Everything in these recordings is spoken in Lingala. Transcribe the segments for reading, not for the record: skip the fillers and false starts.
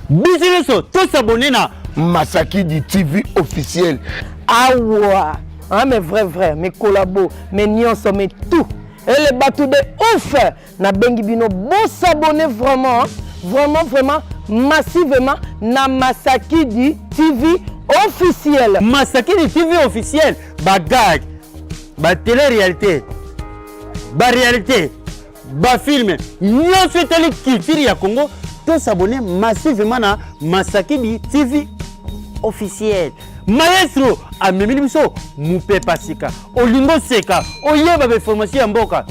Business, tous s'abonner na Masaki du TV officiel. Ah ouais, hein, mais vrai, mes collabos, mes nyonso, mais tout. Et les bateaux de ouf. Na bengi bino, bon s'abonner vraiment, hein, vraiment, massivement na Masaki du TV officiel. Masaki du TV officiel, bagag, ba télé-réalité, ba réalité, ba film, nyonso télé culture ya Congo. Tous s'abonner massivement à Masaki du TV officiel. Maestro, à Memilibiso, Moupe Pasika, Olingo Seka, Oyeba formation en Boka.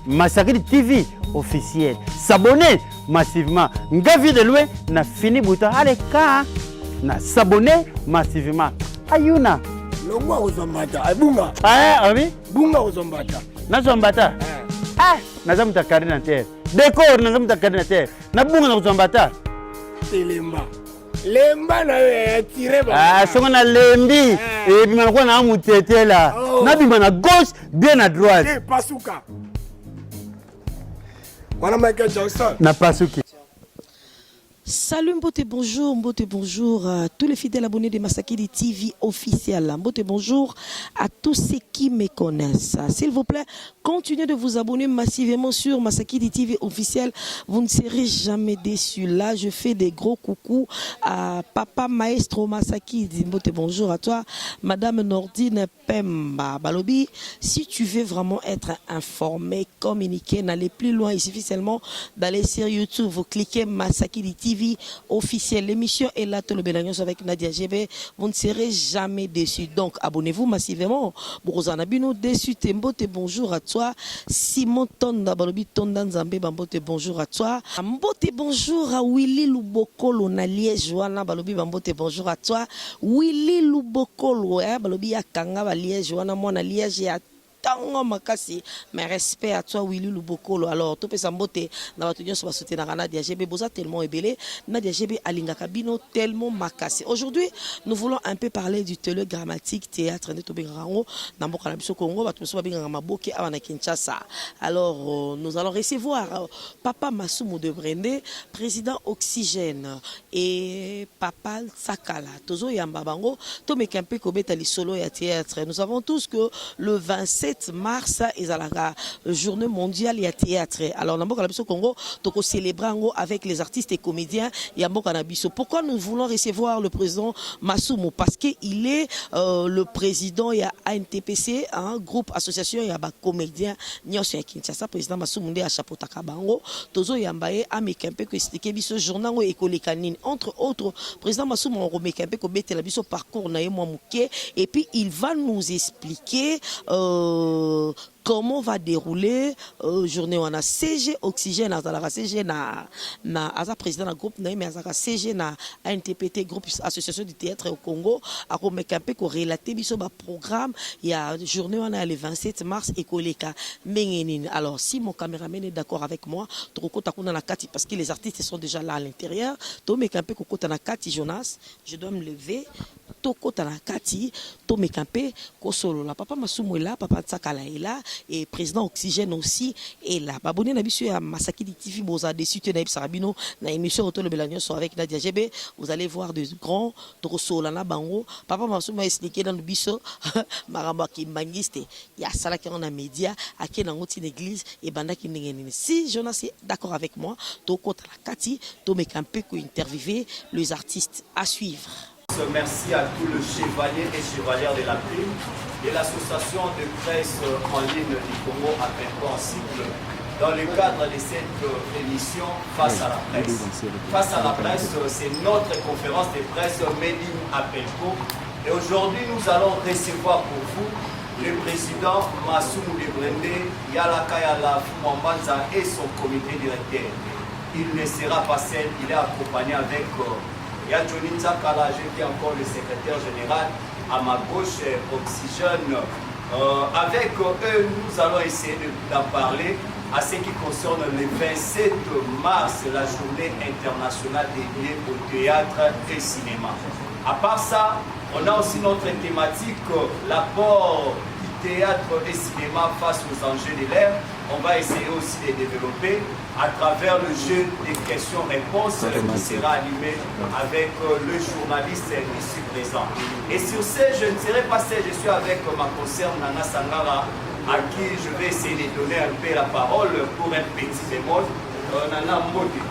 Masaki du TV officiel. S'abonner massivement. Ngavi de loin, na fini bouton. Allez, na s'abonner massivement. Ayuna. Longwa ozombata, bunga. Ah oui? Bunga ozombata. Na zombata. Ah, na zamuta karina terre. Décor na zamuta karina terre. Na bunga na zombata. Telemba. Lemba na tiré ba. Ah, songo na lembi. Et puis maintenant na mutete là. Na bima na gauche, bien à droite. Eh, pasuka. Wana Michael Jackson. Na pasuki. Salut Mbote, bonjour à tous les fidèles abonnés de Masaki du TV officiel. Mbote, bonjour à tous ceux qui me connaissent. S'il vous plaît, continuez de vous abonner massivement sur Masaki du TV officiel. Vous ne serez jamais déçus. Là, je fais des gros coucous à Papa Maestro Masaki. Mbote, bonjour à toi. Madame Nordine Pemba Balobi, si tu veux vraiment être informé, communiquer, n'allez plus loin. Il suffit seulement d'aller sur YouTube. Vous cliquez Masaki du TV officiel. L'émission est là, tout le Bénagnos avec Nadia GB. Vous ne serez jamais déçus. Donc, abonnez-vous massivement. Brozanabino, déçu, Mbote, bonjour à toi. Simon Tonda, Balobi Tonda Nzambe, Bambote, bonjour à toi. Mbote, bonjour à Willy Lubokolo, na Liégeoana, Balobi, Bambote, bonjour à toi. Willy Lubokolo, Balobi, Yakanga, Liégeoana, moi, na Liège, tango makasi, mais respect à toi Willy Lubokolo. Alors tout peut s'emboter dans votre union sur soutenir Nadia GB boza tellement ébélé, Nadia GB alinga kabino tellement makasi. Aujourd'hui, nous voulons un peu parler du télégrammatique théâtre de Tobengango dans Boka na biso Congo, bato so babinga maboke awana Kinshasa. Alors nous allons recevoir Papa Masumu de Brende, président Oxygène et Papa Sakala. Tozo yamba bango, to mekampe ko betali solo ya théâtre. Nous savons tous que le 27 mars est la journée mondiale ya théâtre. Alors na Boka na biso Congo, toko célébrer avec les artistes et comédiens ya Boka na biso. Pourquoi nous voulons recevoir le président Masumu? Parce qu'il est le président ya ANTPC, un groupe association ya ba comédiens nyonso ya Kinshasa. Président Masumu nde a chapeautaka bango. Tozo yambaye amekempe ko expliquer biso journal ngo ekoleka nini. Entre autres, président Masumu on remekempe ko betela biso parcours na ye mwa muke et puis il va nous expliquer comment va dérouler journée on a CG Oxygène à la CG na asa président du groupe na mais asa CG na ANTPT groupe association du théâtre au Congo a remekempe ko relater biso ba programme il y a journée on a le 27 mars et koleka mengenine. Alors si mon caméraman est d'accord avec moi trop takuna na kati parce que les artistes sont déjà là à l'intérieur to mekempe ko kota na kati Jonas je dois me lever toko tanakati to mekampe ko solo la Papa Masumu est là, Papa Sakala est là et président Oxygène aussi est là. Abonné na biso ya Masaki di TV boza dessus te na Sarabino na émission Auto le Belagnon sont avec Nadia GB. Vous allez voir de grands toko solo na bango. Papa Masumu a expliqué dans le biso maramba ki mangiste ya sala ki na média ake na ngoti l'église et banda ki ngeni. Si Jonas est d'accord avec moi, toko tanakati to mekampe ko interviewer les artistes à suivre. Merci à tous les chevaliers et chevalières de la plume et l'association de presse en ligne du Congo Appelco-Cycle dans le cadre de cette émission Face à la presse. Face à la presse, c'est notre conférence de presse Made in Appelco et aujourd'hui nous allons recevoir pour vous le président Masumu de Brende, Yalakayala Fumambanza et son comité directeur. Il ne sera pas seul, il est accompagné avec il y a Johnny Nzakala, qui est encore le secrétaire général à ma gauche, Oxygène. Avec eux, nous allons essayer d'en parler à ce qui concerne le 27 mars, la journée internationale dédiée au théâtre et cinéma. À part ça, on a aussi notre thématique, l'apport du théâtre et cinéma face aux enjeux de l'ère. On va essayer aussi de développer à travers le jeu des questions-réponses qui sera animé avec le journaliste ici présent. Et sur ce, je ne serai pas seul, je suis avec ma consoeur Nana Sangara, à qui je vais essayer de donner un peu la parole pour un petit bémol. Nana Mbodi.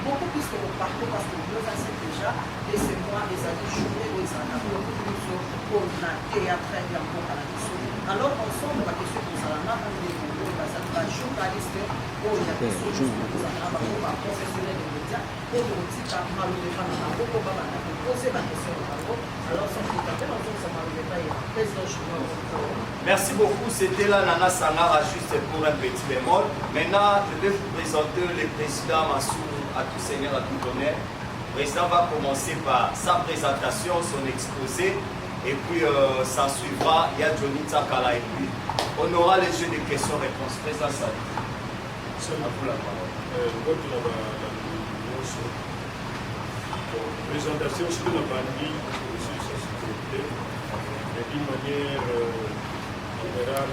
Beaucoup plus que le parcours parce que nous avons déjà des mois, des années, journées où ils en ont beaucoup plus pour la théâtre et encore à la mission. Alors ensemble, la question que nous allons avoir, la journaliste, pour la question que nous allons avoir, pour la professionnelle des médias, pour le petit carrément le défendre, pour poser la question de parcours. Alors sans tout à fait, on se marie président Chouin. Merci beaucoup, c'était là Nana Sangara, juste pour un petit bémol. Maintenant, je vais vous présenter le président Massou à tout seigneur, à tout honneur. Le président va commencer par sa présentation, son exposé, et puis ça suivra, il y a Johnny Tsakala, et puis on aura les jeux de questions-réponses. Président, ça. C'est à vous la parole. Présentation sur la bandit, sur sa sécurité, et d'une manière générale,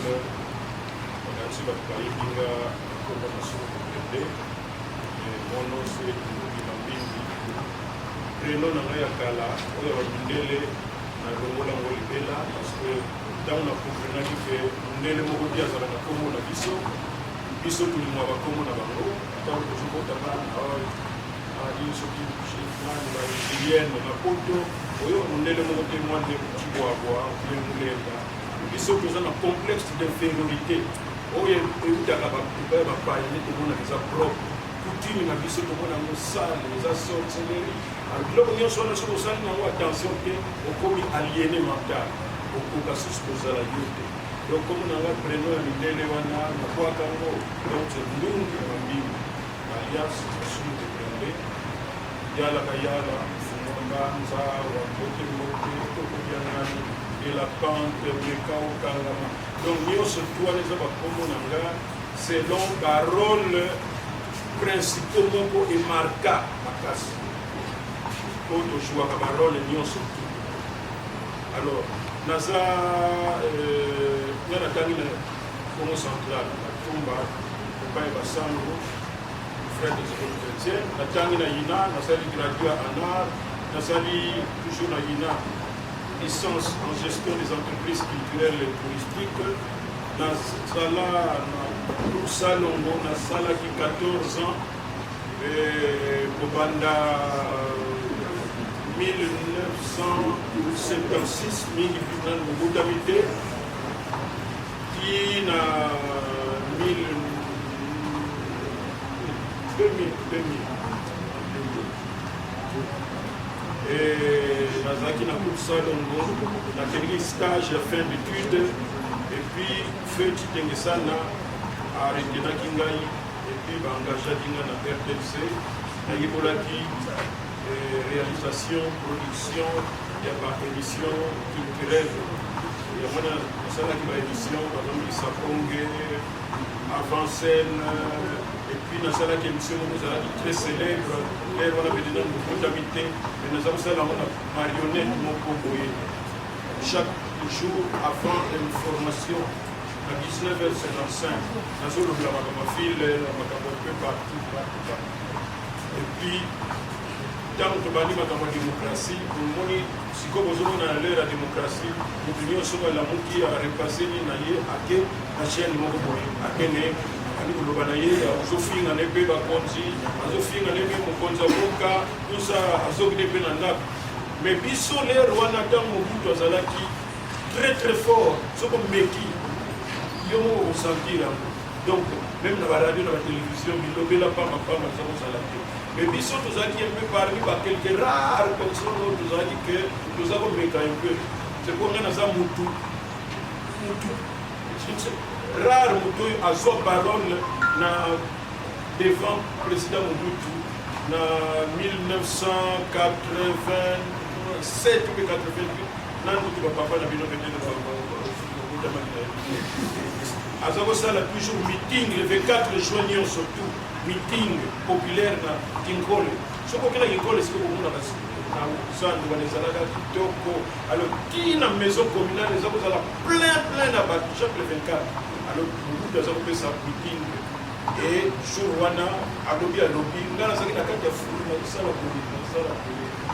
on a dit que la coordination de mon nom c'est Mambindi. Prénom n'a rien qu'à la, on a Mindele, on a Romola Molibela, parce que dans la compréhension que Mindele Mogodia Zara na Komo na Biso, Biso tout le monde va Komo na Bango, tant que je compte à a Biso qui na Hygiène, na Poto, oyo Mindele Mogodia moins de petits bois, bien moulenda. Biso que ça na complexe d'infériorité, oyo utaka ba pa ni tout le monde a des propres. Coutume na biso tomona mosala eza sorcellerie biloko nyonso wana soki osali nango attention te okomi aliéné mental okoka susu kozala yo te donc komi nanga prénom ya mindele wana nabwaka yango donc ndungi mambimi alias sur de prende yalaka yala fungonganza wambote mbote tokobiangani de la pente meka okangama donc nyonso tu wana eza bakombo nanga selon parole principaux moko et marquant makasi po tozwaka barole nyonso tu alors naza nga natangi na congo central natumba epai basango frère des écoles chrétiennes natangi na ina nasali graduat en art nasali toujours na ina licence en gestion des entreprises culturelles et touristiques nazala Salongo nasalaki 14 ans kobanda 1976 mingi mpina mobutami te ti na 2000 nazalaki na groupe Salongo nakendeki stage ya fin d'étude et puis feti ndenge sana aretenaki ngai epuis baengageaki nga na RTC nayebolaki réalisation production ya baémission culturelle yango nasalaki baémission bazongisa ponge avant scène epuis nasalaki émission moko ezalaki très célèbre lere wana pedena mokotami te mais naza kosala yango na marionnette moko boye chaque jour avant information à 19h55, dans le file, un peu partout. Et puis, tant que la démocratie, pour moi, si comme vous avez l'heure la démocratie, l'opinion sur la mouki a repassé la chaîne de à Kene, à Nicolobanaye, à Zofing, à Nebe, à Konzi, à Zofing, à Nebe, à Konzaboka, tout ça, à Zogde Benanda. Mais Bisso, l'air, Wanatan, Mobutu, Azalaki, très très fort, ce comme Meki. Yomo sentir donc même dans la radio dans la télévision il n'a pas mais biso tous qui un peu parmi par quelques rares personnes nous a dit que nous avons méca un peu c'est pour nga naza mutu rare mutu azwa parole na devant président Mobutu na 1987 ou 88 nani mutu bapapa na bino peut-être aza kosala toujours meeting le 24 juin surtout meeting populaire na Kinkole soko okela Kinkole siko komona kasi na zando banezalaka kitoko alors tina maison communale eza kozala plein na bato chaque le 24 alors Mobutu aza kopesa meeting et jour wana alobi nga nazalaki na kati ya fulu na kosala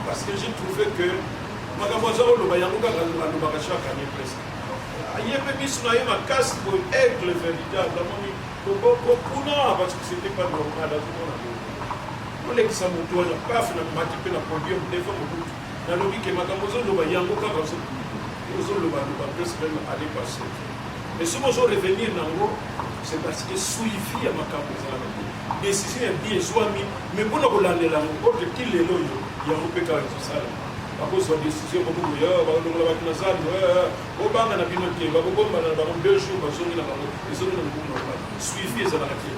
parce que j'ai trouvé que makambo aza koloba yango kaka alobaka chaque année presque yepe biso na ye makasi pour être le véritable amoni kokuna parce que c'était pas normal azomona olekisa motu wana paf na mati mpe na podium devant Mobutu nalobi ke makambo ozoloba yango kaka ozolobaloba presque même année passée mais soki ozorevenir nango c'est parce que suivi ya makambo ezalaka décision ya bi ezwami mais mpona kolandela yango ordre ti lelo oyo yango mpe kaka ezosala bakozwa décision mokoboya balongola bato na zando obanga na bino te bakobombana na bango 2 jours bazongi na bango ezongi na mokumu normal suivi ezalaka te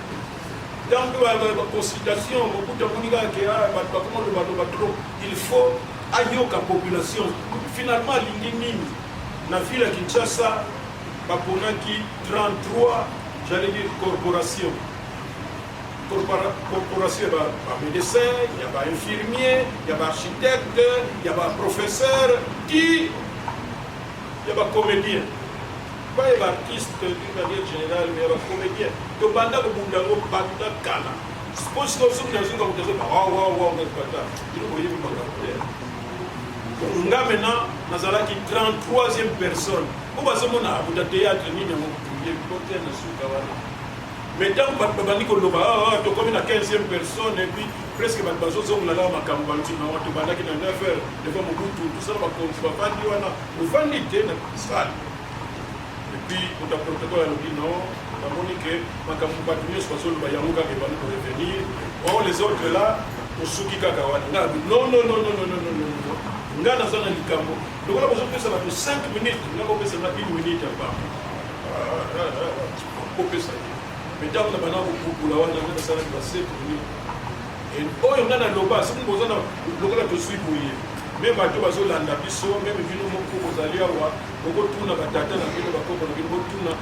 donc baconsultation Mobutu amoni kaka ke bato bakoma lobaloba trop il faut ayoka population finalement alingi nini na ville ya Kinshasa baponaki 33 j'allais dire corporation, il y a des médecins, il y a des infirmiers, il y a des architectes, il y a des professeurs, il y a des comédiens. Pas des artistes d'une manière générale, mais des comédiens. Donc, pendant que vous avez un banda kala, je pense que vous avez un maintenant, nous avons 33e personne. Vous avez un théâtre, mais tant que vous avez 15e personne et puis presque vous avez makambo baltima watu bandaki na 9h devant Mobutu tout ça va bafandi wana ufandi tena sala et puis pour ta protocole à l'objet non bamoni que makambo batu nyonso bazoloba yango kaka ebandi revenir or les autres là osuki kaka wana non nga naza na likambo lokola bazopesa bato 5 minutes nga kopesa na 1 minute apa kopesa mais ntango na bana kokukula wana nga nasalaki ba 7 minutes oyo nga naloba soki boza na lokola toswi boye me bato bazolanda biso meme bino moko bozali awa bokotuna batata na bino bakoko na bino botuna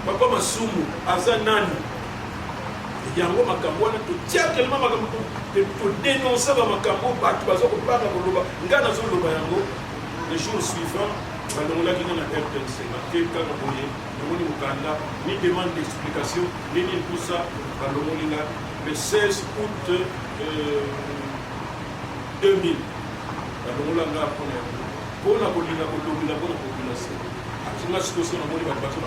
papa masumu aza nani yango makambo wana totia tellement makambo todénonce bamakambo bato baza kopanga koloba nga nazoloba yango le jour suivant balongolaki nga na RTNC make kaka boye namoni mokanda ni demande d'explication nini tout ça balongoli nga le 16 août 2000 balongola nga mpona kolinga kolobela mpona population atinga sikoso namoni bato bato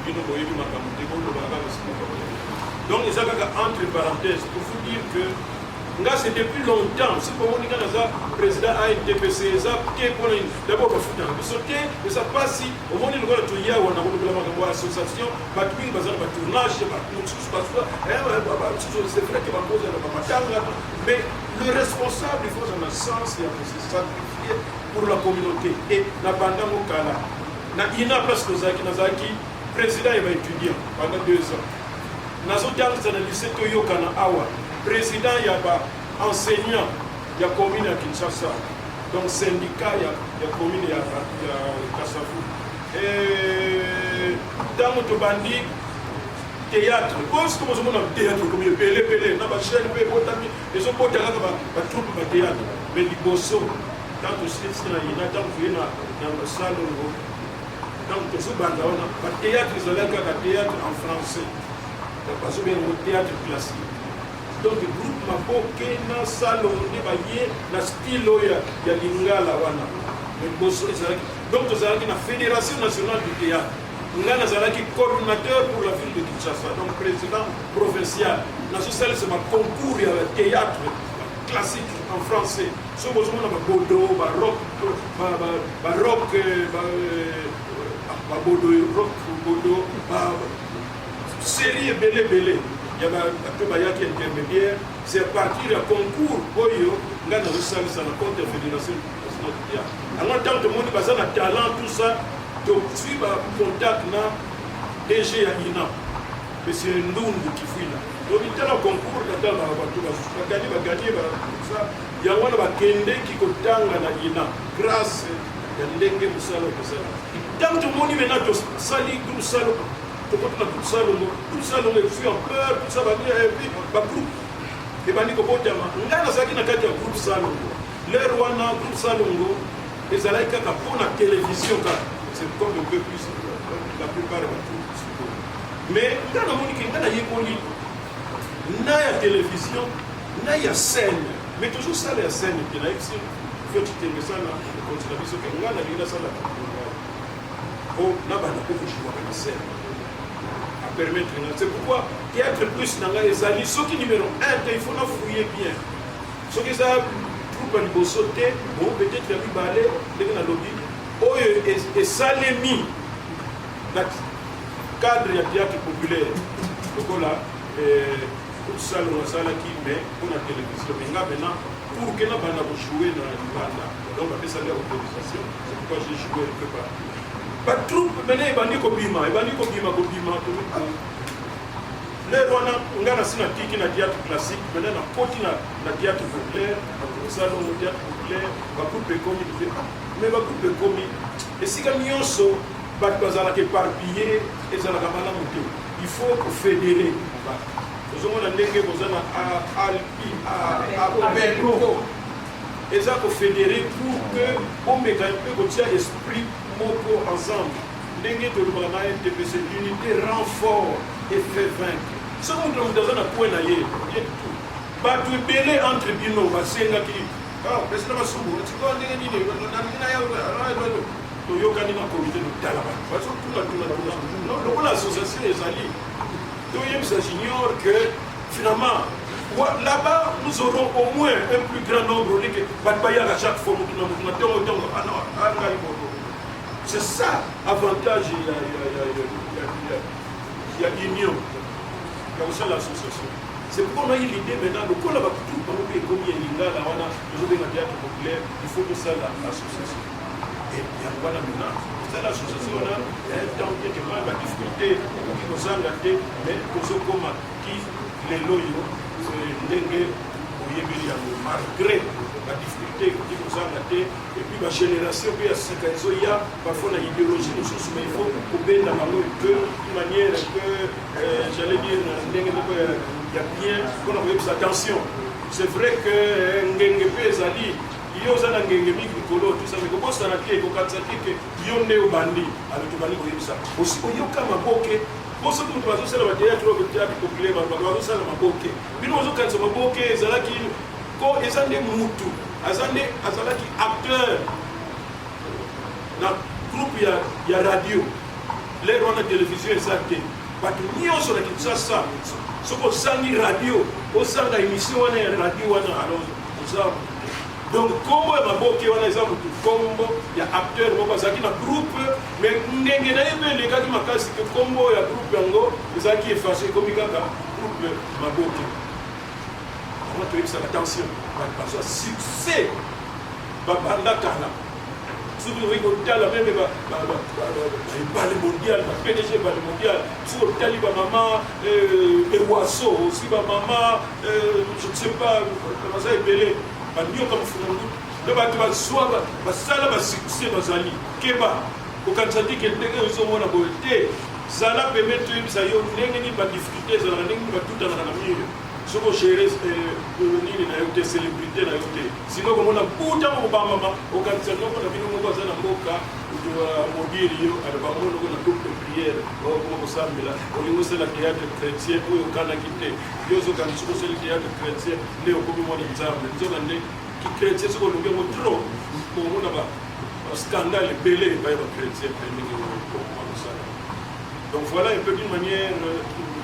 bino boyebi makambo te kolobaka donc eza kaka entre parenthèses pour vous dire que nga c'est depuis longtemps si bomoni nga naza président ANDPC eza ke mpona d'abord bafutaka biso te eza mpasi omoni lokola toyawa na kolobela makambo ya association bato mingi baza na batournage mosusu basuka c'est vrai que bakozala bamatanga mais le responsable il faut na sens ya se sacrifier pour la communauté et na banda mokala na ina place nazalaki président et étudiant pendant 2 ans nazotangisa na lycée toyokana awa président ya enseignant ya commune ya Kinshasa donc syndicat ya commune ya Kasavu ntango tobandi théâtre parce que bozomona théâtre comme ebele na bachaine mpe ebotami ezobota kaka batroupe bathéâtre mais liboso ntango tosilisi na yina ntango toye na salongo donc tozobanda wana bathéâtre ezalaki kaka théâtre en français bazobenga théâtre classique donc groupe maboke na salongo nde baye na style oyo ya lingala wana liboso ezalaki donc tozalaki na fédération nationale du théâtre nga nazalaki coordinateur pour la ville de Kinshasa donc président provincial nazosalisa baconcours ya théâtre classique en français so bozomona babodo babodo série ebele ya bato bayaki intermédiaire c'est à partir ya concours oyo nga nazosalisa na compte ya fédération notre théâtre. En tant que monde, il y a talent, tout ça, donc suivre contact na DG à Ina. Mais c'est un Ndungu qui fuit là. Donc il y a un concours, il y a gagné, ça. Il y a un Kende qui kotanga na Ina. Grâce à Ndenge Moussalo. Tant que monde maintenant, sali tout ça, tout ça, il fuit en peur, tout ça va venir, et puis, groupe. Et bien, il y a un groupe Salongo. L'air wana groupe Salongo, les alaïka pour la télévision, c'est comme un peu plus la plupart des groupes. Mais il y a une télévision, il y a scène, mais toujours ça, la scène, il y a ça, il faut que tu ça, il y a ça, oh, là, il faut jouer avec la scène. Permettre. C'est pourquoi théâtre plus dans les alliés, ceux qui numéro 1, il faut fouiller bien. Ceux qui savent, troupe à niveau sauter, bon, peut-être qu'il y a eu balai, il y a lobby, oh, et ça l'est mis. Cadre, il y a théâtre populaire. Donc là, tout ça, on a ça qui met pour la télévision. Mais maintenant, pour que nous puissions jouer dans la bande, donc on a fait ça l'autorisation, c'est pourquoi j'ai joué quelque part. Pas troupe, maintenant, il y a des copima, les on a un théâtre classique, maintenant, on a un théâtre populaire, salon de théâtre populaire, on coupe commis, mais on coupe commis. Et si on a éparpillé, il faut fédérer. Nous avons un Alpi, et ça faut fédérer pour que on mette un peu de esprit moko ensemble. N'engé to lubana NTPC l'unité renfort et fait vaincre. Ce qu'on doit dans un point naïe, bien tout. Bah tu belé entre bino, bah c'est là qui. Ah, président Masumbu, tu vois n'engé ni ne, na ya to yoka ni na comité de talaba. Parce que tout non, l'association des alliés. Donc il j'ignore que finalement là-bas, nous aurons au moins un plus grand nombre de batailles à chaque fois. C'est ça, avantage, il y a l'union, il y a aussi l'association. C'est pourquoi on a eu l'idée maintenant, de quoi là-bas, tout le monde est comme il y a là, on a besoin d'un théâtre populaire, il faut que ça, l'association. Et bien voilà maintenant, c'est l'association, on a un temps qui est la difficulté, qui nous a gâté, mais pour ce qu'on a qui les loyaux, malgré la difficulté qui nous a gâté, et puis ma génération, il y a parfois une idéologie, mais il faut couper dans la main d'une manière que, j'allais dire, il y a bien qu'on a vu attention. C'est vrai que Ngenge Pezali, il y a un Ngenge Mikolo, tout ça, mais comment ça n'a été, quand ça a été, il y a un bandi, avec le bandi, ça. Aussi, il y a un Maboke. Pour ceux qui ont fait le théâtre populaire, ils ont fait le Maboke. Mais nous, quand c'est Maboke, ils ont des Moutou, ils ont des acteurs. Dans le groupe, il y a radio. Les droits de la télévision, ils ont été. Parce que nous, on a ça. Ce qu'on sent radio, on sent l'émission, on a radio, alors, donc, comme on a exemple, il y a acteurs, il y a un groupe, mais les gars qui m'ont dit que comme il y a un groupe, ils ont qui est fâché comme il y a un groupe Maboke. On va trouver ça, attention, parce que succès, si vous voyez que la même le mondial, le PDG le mondial, si vous avez maman, les oiseaux, aussi maman, je ne sais pas, comment ça est belé. Banyo comme Fulungu, le bateau soit basala basikusi bazali keba okanzati que ndenge ont la beauté ça permet de sayo ndenge ni ba difficulté za ndenge ba tout dans la mire soko gérer nini na yote célébrité na yote sinon comme on a puta ko ba mama okanzati ko na bino ngo za na mboka mobile yo aba mono ko na double prière o ko sambela o lingo c'est la théâtre chrétien ou au kana kité yo zo kan soko c'est le théâtre chrétien leo ko mo ni nzambe nzona ndi ki chrétien soko lunge mo trop ko mona ba scandale belé ba yo chrétien pendant ko ko ça. Donc voilà un peu d'une manière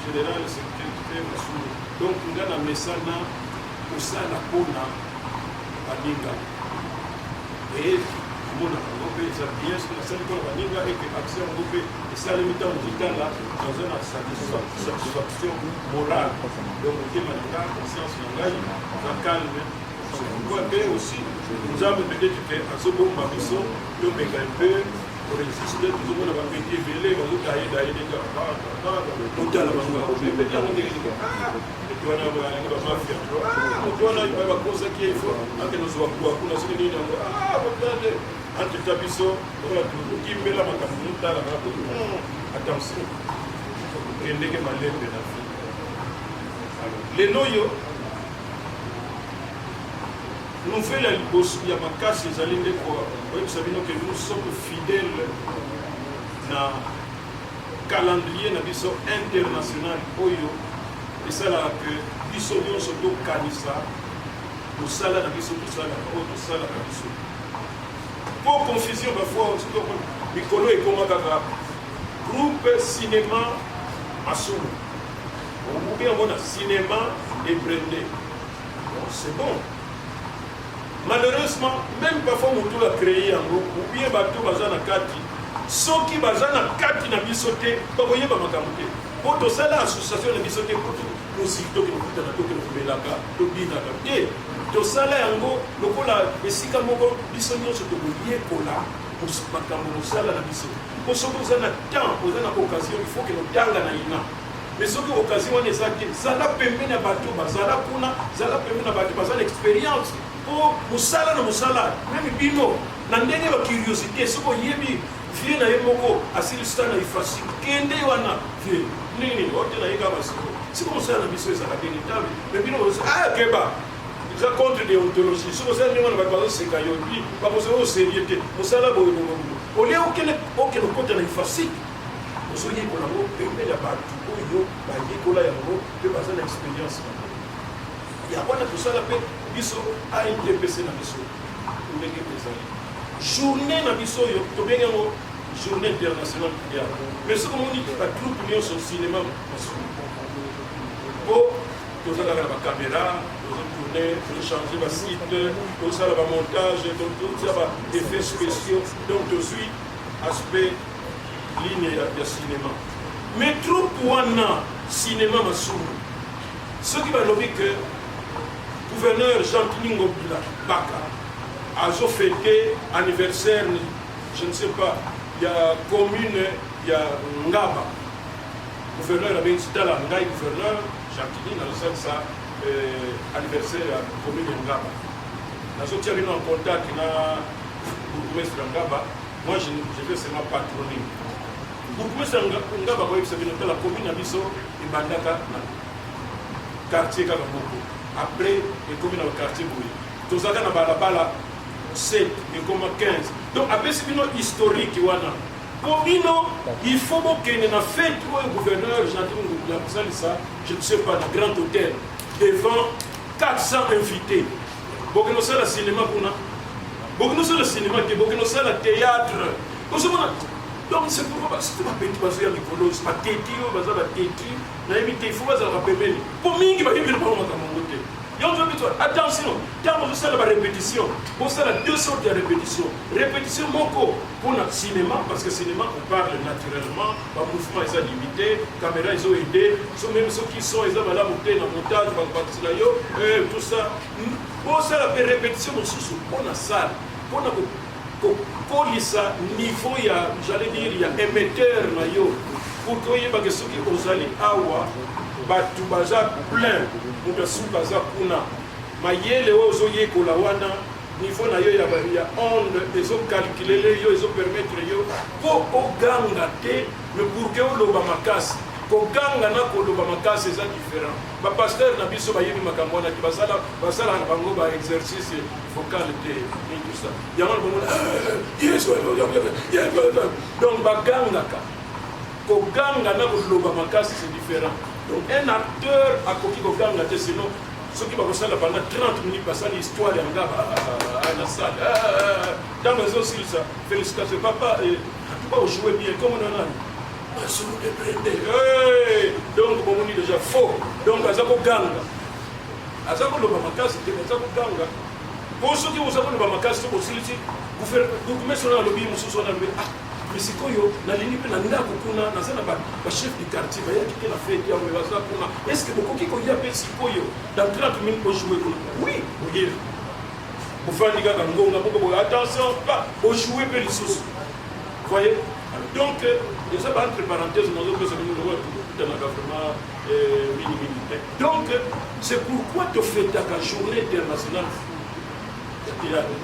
générale c'est très donc on a un message pour ça la pona baninga et on a ça bien ce que ça pour baninga et que action on peut et ça le temps digital là dans une satisfaction morale donc on dit maintenant conscience langage va calme Et aussi, nous avons peut-être fait un second bateau, nous avons un peu pour résister, tout le monde a été vélé, on a taillé des gars, on a la mafia, on a eu ma cause qui est fort, on a nous soit pour la série, regardez, entre Tabiso, qui met la matamouta, attention, et n'est que ma lèvre de la vie. Les noyaux, nous faisons la libosse, il y a ma casse, les alliés de quoi. Vous savez que nous sommes fidèles dans le calendrier international. Et ça, là, que nous sommes surtout Kanisa, nous sommes là, nous sommes là, pour confusion, parfois, Mikolo et Komagava, groupe cinéma Massoum. Ou bien on a cinéma et brandé. C'est bon. Malheureusement, même parfois on a créé un groupe, ou bien bateau bazana kati, ceux qui bazana kati na bisoté, pas voyez pas ma camoté. Pour tout ça, l'association de bisoté, pour tout, nous citons que nous foutons dans tout le belaka, tout le binaka. Et tout ça, là, en gros, le cola, et si comme on bisogno se trouve cola, pour ce matin, nous ça là, la bisoté. Pour ce que vous avez temps, vous avez une occasion, il faut que nous tanga na ina. Mais ce que l'occasion est ça, ça l'a permis à bateau, ça l'a permis à bateau, ça l'expérience. Pour musala na musala même bino na ndenge ba curiosité soko yebi vie na yemoko asili stana ifasi kende wana vie nini wote na yega basiko siko musala biso za kadeni tabe mais bino keba ils ont contre déontologie soko ça ndenge na ba bazo seka yodi ba poser au sérieuté musala boyo au lieu auquel côté na ifasi osoye ko nango pembe ya batu oyo ba yekola yango pe baza na expérience ya wana tusala pe biso a interpellé na biso ndenge ezali journée na biso yo to benga ngo journée internationale ya mais ce qu'on dit ba troupe union sur cinéma po to za la caméra to tourner to changer ba site to ça ba montage tout ça ba effets spéciaux donc to suit aspect ligne ya cinéma mais troupe wana cinéma masumu ce qui va lobby que gouverneur Jean-Claude Baka a fêté anniversaire, je ne sais pas, il y a commune, il y a Ngaba. Gouverneur avait été là, gouverneur Jean-Claude a fait ça anniversaire à la commune de Ngaba. Nous sommes en contact avec le bourgmestre Ngaba. Moi, je fais seulement patronyme. Le bourgmestre Ngaba, c'est la commune de Bisso et Bandaka, quartier Kabamoko. Après, il y a un quartier brûlé. Tous les gens balabala 7 et comme 15. Donc, après, c'est une historique. Il faut qu'il y ait une fête pour le gouverneur, je ne sais pas, un grand hôtel, devant 400 invités. Pour que nous soyons le cinéma, pour que nous soyons le cinéma, pour que nous soyons le théâtre. Donc, c'est pour moi, c'est pas petit parce qu'il y a des colons, c'est pas téti, il faut pas se rappeler. Pour moi, il va y avoir un moment. Attention, quand vous avez la répétition, vous avez deux sortes de répétitions. Répétition moko pour le cinéma, parce que le cinéma, on parle naturellement, le mouvement est limité, la caméra ils ont aidé, même ceux qui sont, ils ont la montée, le montage, tout ça. Vous avez la répétition pour la salle, pour ça, niveau, j'allais dire, il y a émetteur, pour que vous ayez ceux qui ont allé awa, batu baza plein, pour que sous baza kuna, mayele ozo ye kolawana, niveau na yo ya onde, ils ont calculé ils ont permettre yo, pour oganga te, mais pour que vous loba makasi, koganga na koloba makasi c'est différent. Ba pasteur na biso ba yebi makambo na basala na bango ba exercice vocal te et tout ça. Yama bango yes donc baganga ka. Koganga na koloba makasi c'est différent. Donc un acteur a koki koganga te sinon ceux qui vont faire pendant 30 minutes passer l'histoire de Ngaba à la salle. Dans les autres ça félicitations papa et tu vas jouer bien comme on en a. Donc, on est déjà faux. Donc, Azako Ganga. Azako Lobamakas, c'est Azako Ganga. Pour ceux qui vous avez le Bamakas, vous mettez sur le lobby, vous avez mais c'est quoi, la ligne de la Kuna, le chef du quartier, qui a fait, est-ce que beaucoup qui ont fait dans 30 minutes pour jouer? Oui, oui. Vous faites des gars attention, pas au jouer peu les sous. Vous voyez? Donc, et ça va entre parenthèses, nous avons tout un gouvernement militaire. Donc, c'est pourquoi tu fais ta journée internationale de théâtre.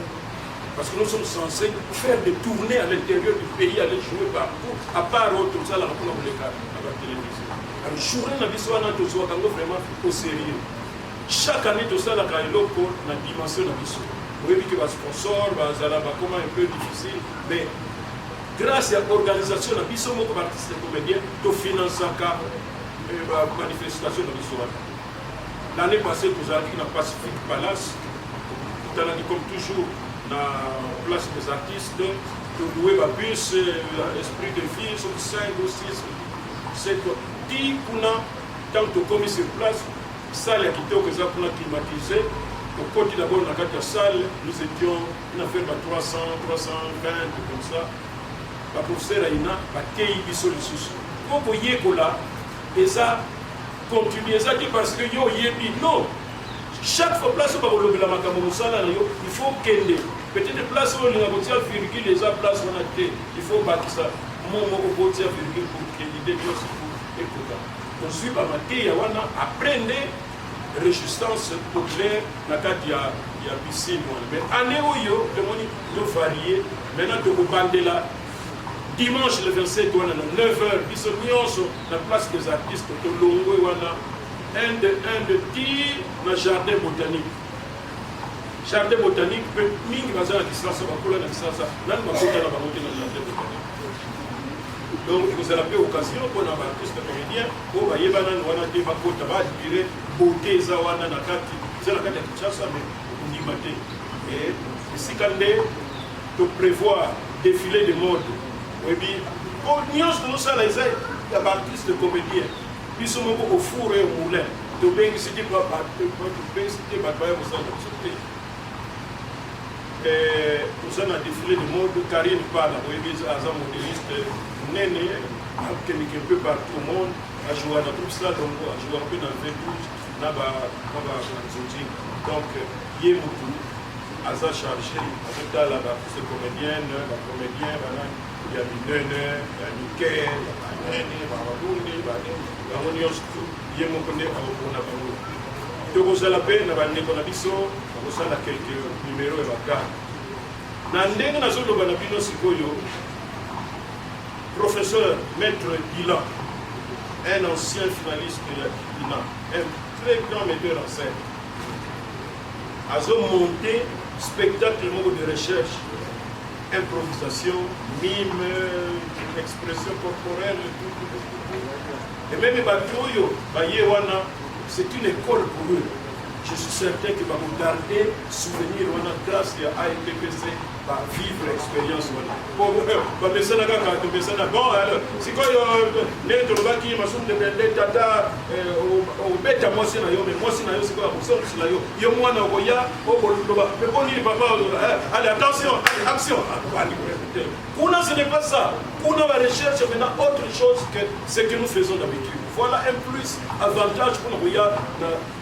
Parce que nous sommes censés faire des tournées à l'intérieur du pays, aller jouer partout, à part autre, ça, la télévision. Alors, journée na biso wana tozoa kango vraiment au sérieux. Chaque année tout ça la kailoko na dimension na biso. Oui, que les sponsors, bazala comment un peu difficile, mais grâce à l'organisation na biso moko artiste comédien, to finance ka manifestation na biso wana. L'année passée nous avons na Pacific Palace, tout à comme toujours na place des artistes, de louer ma bus, esprit de vie, sur 5 ou 6, 7 10 kuna tant que commis sur place, salle qui était pour climatiser. Au côté d'abord dans la salle, nous étions une affaire de 300, 320, comme ça. La professeure Aïna a été sur le sous. Quand vous voyez que là, et ça continue, ça dit parce que yo yebi non. Chaque fois place où vous avez la macamousala, il faut qu'elle ait. Peut-être place où on a voté à virgule, les place où on a été, il faut bâtir ça. Mon mot voté à virgule pour qu'il y ait des choses. On suit par maté, on a appris résistance populaire dans le cadre de la piscine. Mais année où il y a varié, maintenant de vous là, dimanche le 27, on a 9h, puis ce la place des artistes, de Longo, on a un de tir dans le jardin botanique. Jardin botanique, peut ming dans la distance, on va couler dans la distance, là, on va monter dans le jardin botanique. Donc, vous avez l'occasion pour un artiste comédien, pour y avoir un débat pour admirer beauté, Zawana, Nakati, Zalakati, Kinshasa, mais on y maté. Et si quand on prévoit défilé de mode, oui, bien, pour nuance de nous, ça, les aides, il y a artistes comédiens, puis sont au four et au moulin. De bien que c'était pas c'était pas au sein de la société. Nous avons un défilé de mode, Karine parle, oui, bien, un modéliste. Néné, qui est un peu partout au monde, à jouer dans tout ça, donc à jouer un peu dans le V12, là-bas, donc, il y a beaucoup, à ça chargé, avec la artiste comédienne, la comédienne, il y a Néné, il y a Nickel, il y a Néné, il y a Bababouni, il y a Monios, il y a beaucoup de gens. Donc, vous avez la peine, vous avez quelques numéros et bagages. Dans le cas de professeur Maître Dylan, un ancien finaliste de l'INA, un très grand metteur en scène, a monté spectacle de recherche, improvisation, mime, expression corporelle, tout. Et même les Batoyo, c'est une école pour eux. Je suis certain que vous gardez souvenir grâce à ANPPC, vivre l'expérience. Bon, c'est quoi qui m'a soumis de tata au bête à moi, c'est moi, c'est quoi, il y a moi, mais bon, il papa, allez, attention, action. Kuna, ce n'est pas ça. Kuna, la recherche est maintenant autre chose que ce que nous faisons d'habitude. Voilà un plus avantage pour nous à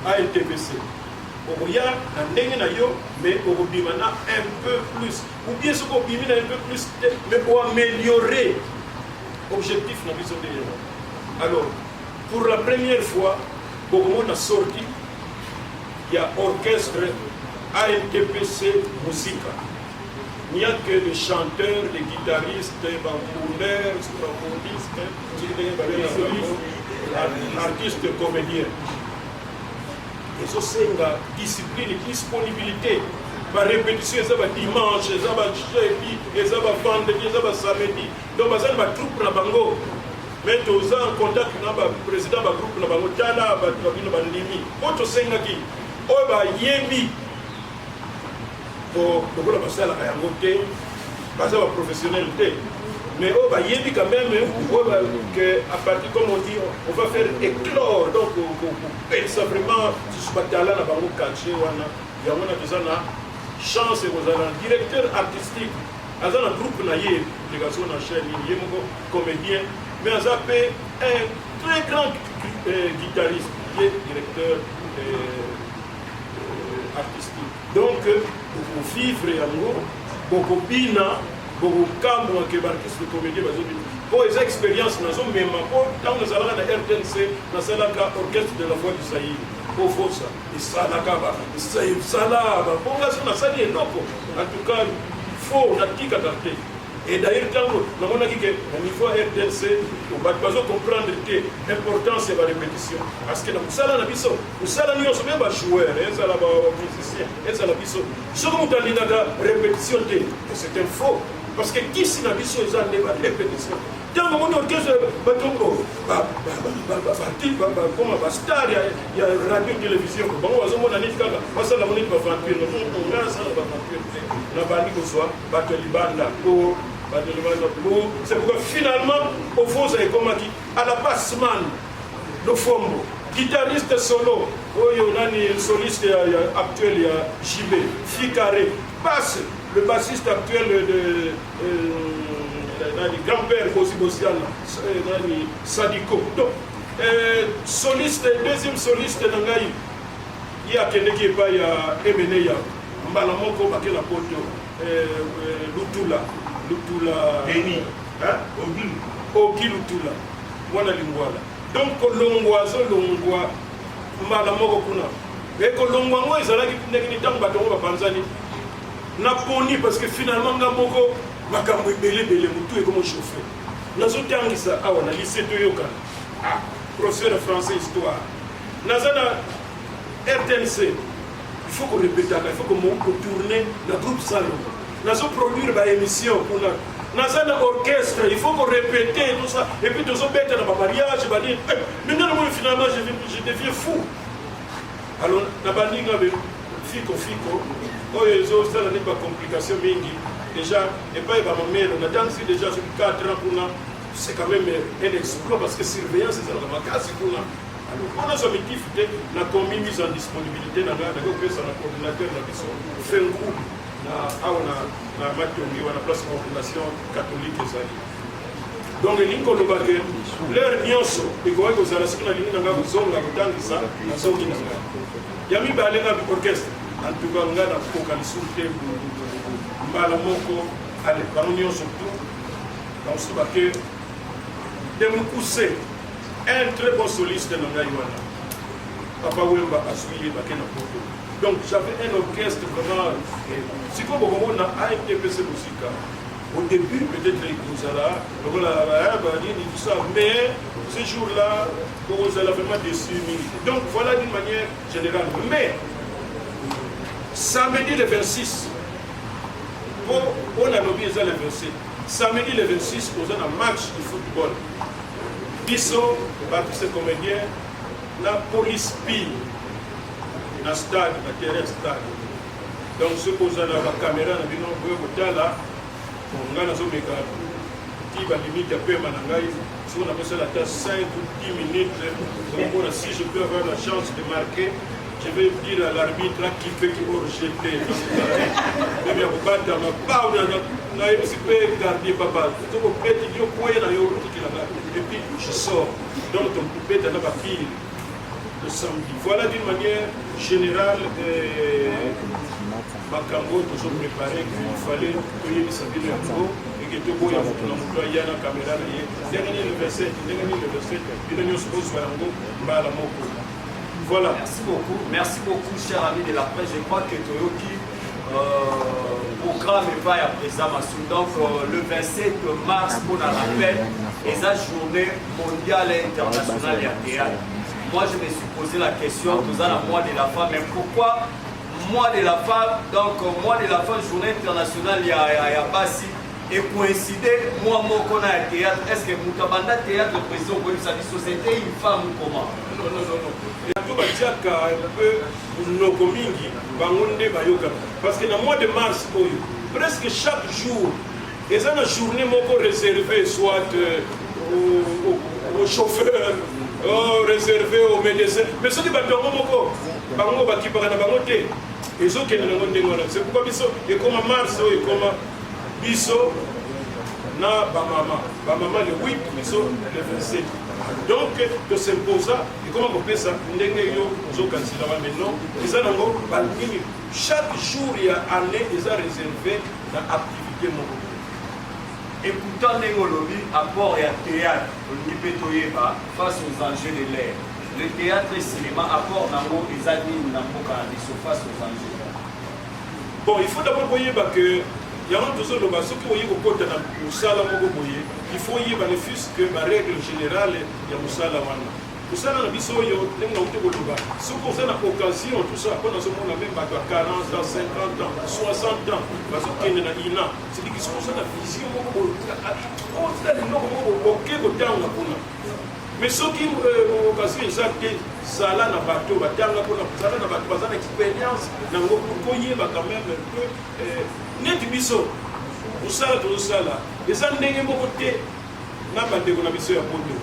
ANTPC. On y a mais on un peu plus. Ou bien ce qu'on un peu plus, mais pour améliorer l'objectif de la vision de l'État. Alors, pour la première fois, beaucoup de monde a sorti, il y a orchestre ANTPC Musica. Il n'y a que les chanteurs, les guitaristes, les bambouneurs, les artistes comédiens. Et ça, c'est une discipline, une disponibilité. Par répétition, ça va dimanche, ça va jeudi, ça va vendredi, ça va samedi. Donc, ça va troupe na bango. Mais tu as en contact avec le président du groupe na bango, Tala, Bandimi. Autre senga qui, Oba Yembi. Donc, la passer à la réalité, passer à la professionnalité. Mais Oba Yembi quand même, à partir, comme on dit, on va faire éclore. Donc, ça vraiment, si je suis là, on va cacher, il y a une chance, vous avez un directeur artistique, vous avez un groupe, délégation de la chaîne, il y a un comédien, mais vous avez un très grand guitariste, qui est directeur artistique. Donc, pour vivre yango, beaucoup bina, beaucoup cambo que l'artiste de comédie va dire. Pour les expériences, nous avons même quand nous allons à la RTNC, nous allons à l'orchestre de la voix du Saïd. Pour faire ça, et ça là, ça là, pour la ça, ça est non. En tout cas, il faut la tika d'arte. Et d'ailleurs, quand on a dit qu'au niveau RTNC, on va comprendre que l'importance c'est la répétition. Parce que dans ça, nous sommes même joueurs, nous sommes musiciens, nous sommes ce qu'on a dit répétition, c'est un faux. Parce que qui s'y n'a pas de répétition? Dans le monde orchestre, comme un star, il y a radio télévision. Bon, on a dit que ça la monnaie va faire un peu. On a ça va faire un peu. On a banni qu'on soit Batolibanda. C'est pourquoi finalement, au fond, c'est comme qui à la bassman, le fombo, guitariste solo, on a un soliste actuel, il y a JB, Ficaré, basse, le bassiste actuel de grand-père Bosi Bosian, Sadiko. Donc, soliste, deuxième soliste, il y a quelqu'un qui est pas, il y a Emeneya, Mbalamoko, Bakela Poto, Lutula. Eni, Ogi Lutula, Wana Lingwala. Donc, Longwa, Malamoko Kuna. Et que Longwa, ils allaient qui n'étant pas dans Panzani. Naponi, parce que finalement, Gamoko, Makambo Bele, Moutou et comme chauffeur. Nous avons ça, on a lycée de Yoka. Professeur de français, histoire. Nous avons RTNC. Il faut qu'on répète, il faut qu'on tourne le groupe salon. Nous avons produit une émission. Nous avons un orchestre, il faut qu'on répète tout ça. Et puis nous avons bête dans ma mariage. Maintenant, finalement, je deviens fou. Alors, nous avons dit Fico. Oh, ils ont ça, n'est pas complication. Déjà, et pas ma mère, on a dansé déjà sur 4 ans pour nous. C'est quand même un exploit parce que surveillance, c'est dans la casse pour nous. Alors, on a son objectif, on a commis mise en disponibilité, on a un coordinateur, on a fait un groupe. On a place de coordination catholique. Donc, les lignes leur nyonso, et quand vous avez ce qu'on a dit, on a besoin de ça, il y a mis un orchestre. En tout cas, on a un focalisé Malamoko, allez, par l'union surtout, dans ce baquet, de me pousser un très bon soliste dans Gaïwana. Papa Wemba a suivi Baké Napoto. Donc j'avais un orchestre vraiment. Si comme on a AMTPC Musica, au début peut-être les Kouzala, tout ça, mais ce jour-là, Kouzala vraiment déçu. Donc voilà d'une manière générale. Mais samedi le 26, on a oublié ça le 27. Samedi le 26, on a un match de football. Bisso, ces comédiens, la police pille. Na stade, na terrain stade. Donc ce qu'on a la caméra, na bino là, on a zo meka qui va limite à peu manangai, si on a passé la tasse 5 ou 10 minutes, donc si je peux avoir la chance de marquer, je vais dire à l'arbitre qui fait qu'il va rejeter. Mais bien, on va dans ma part, on a un garder papa. Et puis je sors. Donc on peut dans la file. Samedi. Voilà d'une manière générale Makambo toujours préparé qu'il fallait que il s'habille le mot et que tout le monde a la caméra derrière le verset, il ne se pose pas en voilà. Merci beaucoup cher ami de la presse. Je crois que Toyoki programme va à présent donc le 27 mars pour la rappel et sa journée mondiale et internationale de théâtre. Moi, je me suis posé la question, nous avons le mois de la femme, mais pourquoi mois de la femme, donc mois de la femme, journée internationale, il y a Bassi, et coïncider, moi, qu'on a un théâtre, est-ce que Moukabanda théâtre, le président de sa société, une femme ou comment? Non. Il y a tout un peu nos communes, parce que dans le mois de mars, presque chaque jour, il y a une journée réservée, soit aux chauffeurs, réservé aux médecins. Mais ceux qui battent en Momoko, qui parlent de Bangote, ils ont qui c'est pourquoi Bisso, et comme mars, et comme Bisso, na Bamama le 8, Bisso le 27. Donc, de s'imposer, et comment on peut ça, mais non, chaque jour, il y a année, ils ont réservé l'activité mobile. Écoutant Nengolobi, apport et théâtre, face aux enjeux de l'air. Le théâtre et le cinéma, apport Nango, les amis, Nango, face aux enjeux. Bon, il faut d'abord voir que il y a un besoin de ceux qui ont côté dans le Moussala Mogoboye, il faut y avoir le fils que la règle générale il y a Moussala Wana. Moussala Nabisoyo, les gens qui ont ce qu'on a l'occasion, tout ça, pendant ce monde, même à 40 ans, 50 ans, 60 ans, parce qu'il y a une ina, c'est-à-dire qu'ils sont dans la vision, mais ceux qui ont l'occasion, ils ont été Sala na bateau, Batanga pour la Sala na bateau, parce expérience, dans le Koye, quand même un peu. Net biso, Moussala tout ça là, les andengé mon côté, n'a pas de biso ya poto.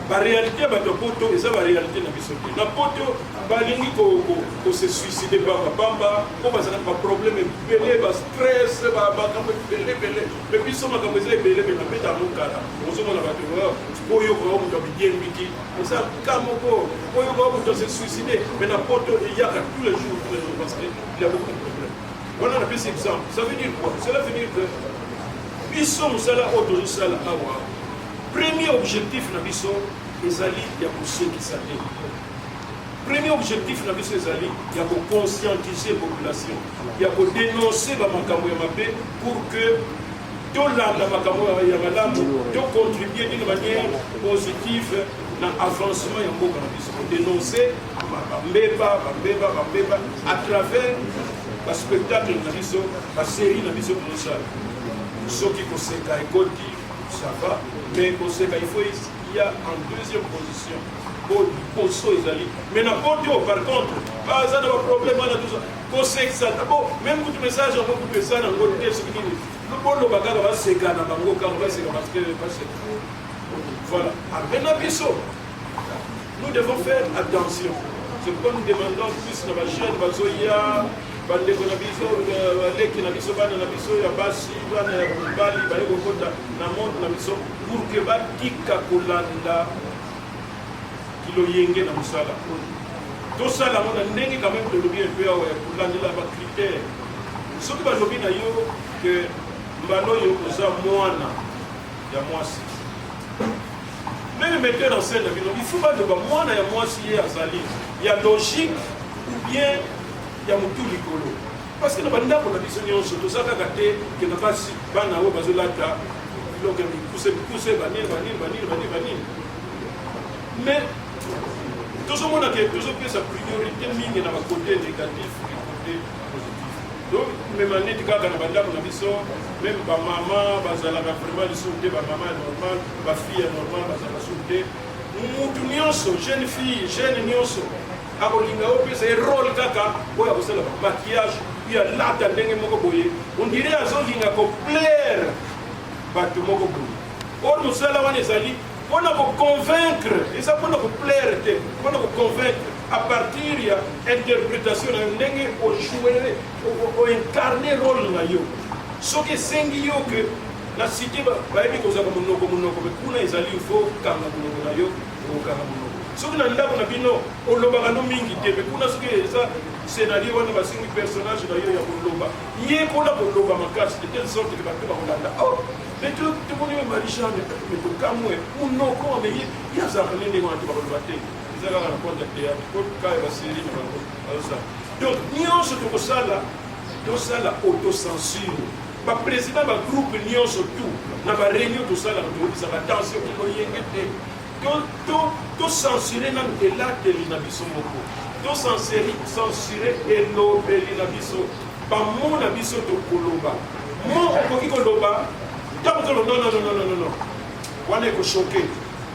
La réalité, la poto, et ça la réalité na biso. Na poto, balingi ko se suicider par bamba, ko bazana pas problème belé, ba stress, ba belé, mais biso ma comme belé, mais na peta mon kala. On se mona bato, boyo ko mo to bien miki. Ça kamoko, boyo ko mo to se suicider, mais na poto il y a tous les jours parce que il y a beaucoup de problèmes. Voilà un petit exemple. Ça veut dire quoi? Cela veut dire que Bisso Moussala Oto Sala Awa. Premier objectif na Bisso, ezali ya ceux qui s'attendent. Premier objectif na Bisso ezali ya ko conscientiser la population, ya ko dénoncer ba makambo ya mabe pour que tout la makambo ya malamu to contribuer d'une manière positive dans l'avancement ya mboka na Bisso. Dénoncer bambeba à travers le spectacle na biso, la série na biso pour ça. Ceux qui conseillent école ça va, mais conseillent il y a en deuxième position. Mais n'importe où, par contre, pas ça de problème là tout ça. Conseil ça d'abord, même pour message on peut faire ça dans le texte qui dit. Le bon bagage va se gagner dans bango car va se parce que voilà. Maintenant biso, nous devons faire attention. C'est pourquoi nous demandons plus dans la chaîne Bazoya. Bandeko na biso leki na biso bana na biso ya basi bana ya kubali baye kokota na monde na biso pour que batika kolanda kilo yenge na musala to sala mona ndenge quand même de bien peu ya kolanda ba critères ce qui va lobi na yo que mbano yo oza mwana ya mwasi même metteur en scène il faut pas de ba mwana ya mwasi ya azali ya logique ou bien ya mutu likolo parce que na banda pour la vision nyonso to saka kate ke na basi bana o bazolata donc pousser banir mais toujours mon que toujours que sa priorité mingi na ba côté négatif et côté positif donc même année de kaka na banda pour la vision même ba maman bazala na vraiment le sauté ba maman normal ba fille normal bazala sauté mutu nyonso jeune fille jeune nyonso akolinga opesa rôle kaka oyo akosala maquillage ya lata ndenge moko boye on dirait azolinga koplaire bato moko boye oyo mosala wana ezali mpona koconvaincre eza mpona koplaire te mpona koconvaincre à partir ya interprétation na ndenge ojouere oincarne rôle na yo soki esengi yo ke na cité bayebi kozala monoko me kuna ezali ifo kanga monoko na yo okanga monoko soki na ndako na bino olobaka no mingi te me kuna soki eza scénario wana basingi personnage na yo ya koloba ye mpona koloba makasi de telle sorte ke bato bakolanda mais tomoni me marichane me tokamwe monoko me ye azalaka nde ndenge wana te bakoloba te eza kaka na compte ya théâtre po kaka basérie na bango bazosala donc nyonso tosala autocensure baprésident bagroupe nyonso tout na baréunion tosalaka toyebisaka attention kikoyenge te to censurer nanu elateli na biso moko to censurer elobeli na biso bamo na biso tokoloba mo okoki koloba ntango toloba non wana ekoshoke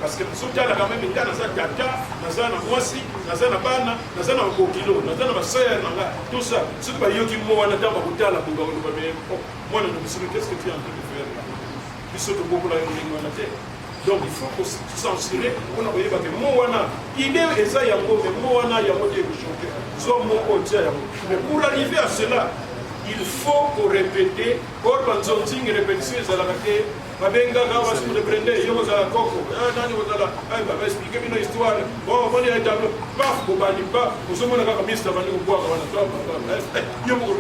parce que soki alaka meme nga naza tata naza na mwasi naza na bana naza na bakokilo naza na basere na nga tout ça soki bayoki mo wana ntango bakotala bonga koloba me mwana na biso qu'est-ce que tu es en train de faire biso tobokola yo ndenge wana te. Donc il faut censurer on a voyé que Moana idée et ça yango mais Moana yango de choquer zo moko tia yango mais pour arriver à cela il faut qu'on répéter or banzonting répétition za la kate babenga ga wasu de prendre yo za koko nani ozala baexplike bino histoire bon moni ya tableau paf bobandi pa ozomona kaka mista bandi kobwaka wana yo moko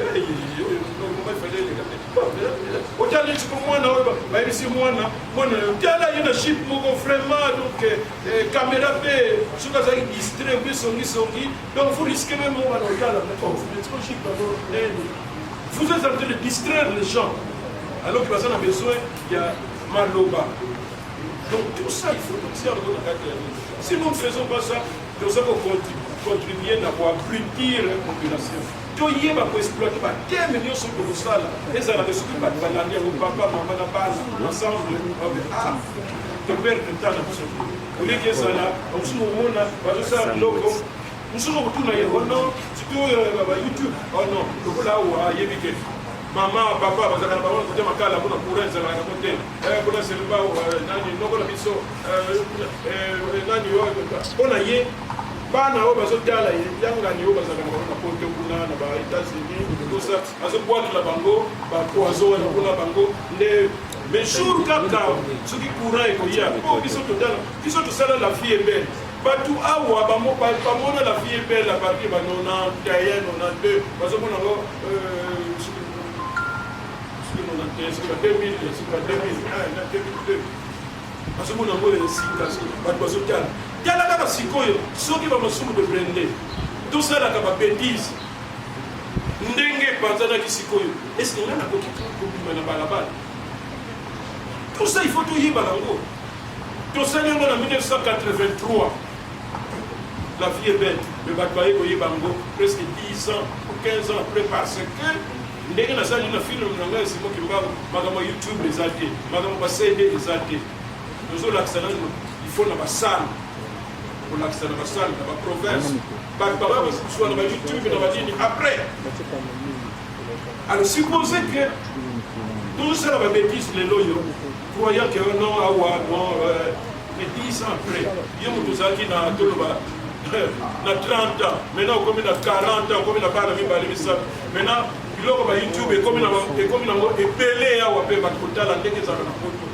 otala neti ko mwana oyo bayebisi mwana otala ye na ship moko vraiment donc caméra mpe soki azalaki distrait mpe songisongi donc vous risquez même bana otala vous êtes en train de distraire les gens alors que baza na besoin ya maloba. Donc tout ça, il faut aussi en donner. Si nous ne faisons pas ça, nous allons contribuer à abrutir la population. Tout y est pour exploiter, quel million sont pour ça là. Et ça, la ressource, pas de bananier, ou papa, maman, la base, ensemble. Ah, de perdre le temps là-dessus. Vous voulez que ça là, on se mouvement là, on va faire un logo. Nous sommes retournés à Yoron, surtout YouTube. Oh non, le là où il y a maman papa bazaka na bango kote makala mpona courant ezalaka yango te mpona seleba nani nokola biso nani mpona ye bana oyo bazotala ye yangani oyo bazalaka na bango na kote kuna na ba-États-Unis tosa azobwatela bango bapoison wana mpona bango nde mais jour kaka soki courant ekoya po biso totala biso tosala la vie ebele bato awa bamona la vie ebele a partir ba 91 92 bazomona ngo sur 2000, sur 2002. Parce que mon amour est ici, parce que il y a la sikoyo, ceux qui vont me de brender. Tout ça là, comme bêtise. Ndenge panzana qui sikoyo. Est-ce qu'il y a un coquille qui m'a balabal? Tout ça, il faut tout y balango. Tout ça, il y a en 1983. La vie est belle. Le Batbaye Koye Bango, presque 10 ans ou 15 ans après, parce que ndenge nazali na film na ngai simo kimbango makambo YouTube les até makambo ba CD les até nous olakisa nani il faut na basala pour lakisa na basala na ba province ba soit na ba YouTube na ba dini après alors supposez que tout ça va bêtise les loyo croyant que non awa non mais 10 ans après yo mutuzaki na toloba na 30 ans maintenant comme na 40 ans comme na bana mibali misatu maintenant biloko ba YouTube ekomi nango epele awa mpe bato kotala ndenge ezalaka na poto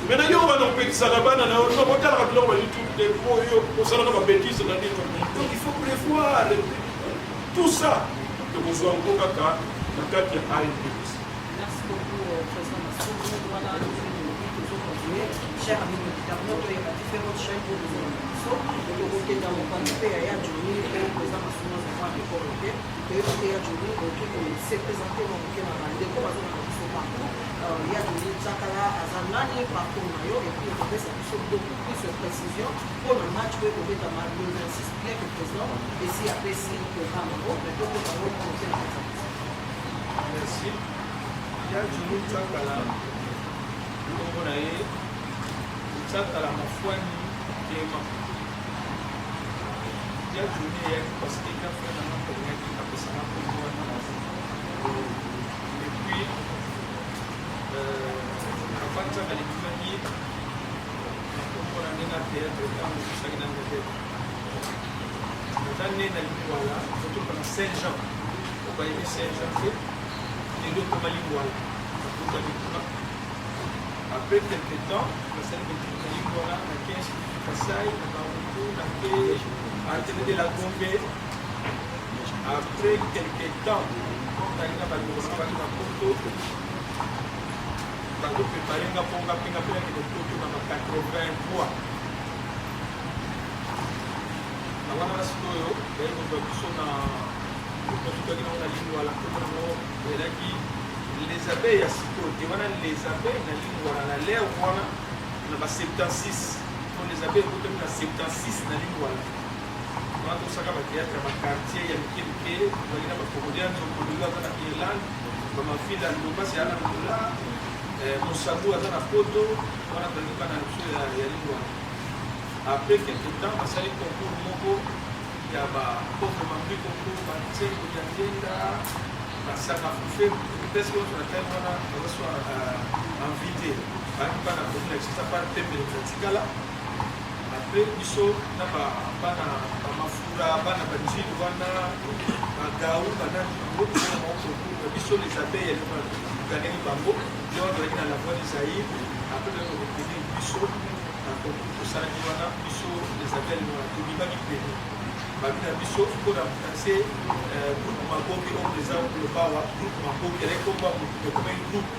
maintenant yo bana kopekisaka bana na kotalaka biloko ba YouTube te po yo osalaka babétise na nini donc il faut prévoir tout ça tokozwa ngo kaka na kati ya ANPS. Merci beaucoup, Président Massou. Voilà, chers amis militaires, il y a différentes chaînes pour nous organiser. Le côté dans le canapé, il y a Johnny, le président Massou, nous avons un peu de il y a Johnny, qui s'est présenté dans le canapé, comme on a dit partout. Il y a Johnny, Zakala, Azanani, partout, et puis on fait ça beaucoup plus de précision pour le match que vous avez dans le 26 bien que le président, et si après si le programme est bon, mais donc on va remonter la présentation. Merci. Il y a Johnny Zakala, on a eu Zakala, ma foi, qui est mort. Il y a Johnny, il y a parce qu'il y a fait un peu de temps que ça m'a pris pour et puis, avant ça, elle est venue, on a mis la théâtre, on a mis ça dans le théâtre. On a mis la Limoala, on a mis Saint-Jean, on a mis Saint-Jean, et l'autre on a mis Limoala. Après quelques temps, on a mis Limoala, on a 15 Kassai, on a mis de la Gombe. Après quelques temps, on a mis la Poto. On a préparé un peu de Poto dans 83. On a les abeilles à Siko, les abeilles na l'air, on a 76. Les abeilles ont 76 na ligne. On a tout ça comme théâtre, dans quartier, il y a quelques Congolais, dans Irlande, dans ma fille, dans le c'est à la Moussabou, à la photo, on a donné pas dans le ligne. Après quelques temps, on a salé concours Moko, il y a un pauvre membre du concours, il y a un ça m'a fait peut-être que sur la terre, on a invité. Par exemple, on a ça par thème de la après, il y a mafura, banjil, gaou, les abeilles, elles vont gagner le bambou, ils vont gagner la voie des Aïe, après, ils vont gagner le biseau, tosalaki wana biso Isabelle wana tobimaki pene babi na biso mpona financer groupe makoki oyo eza lobawa groupe makoki elekomba ekomaki groupe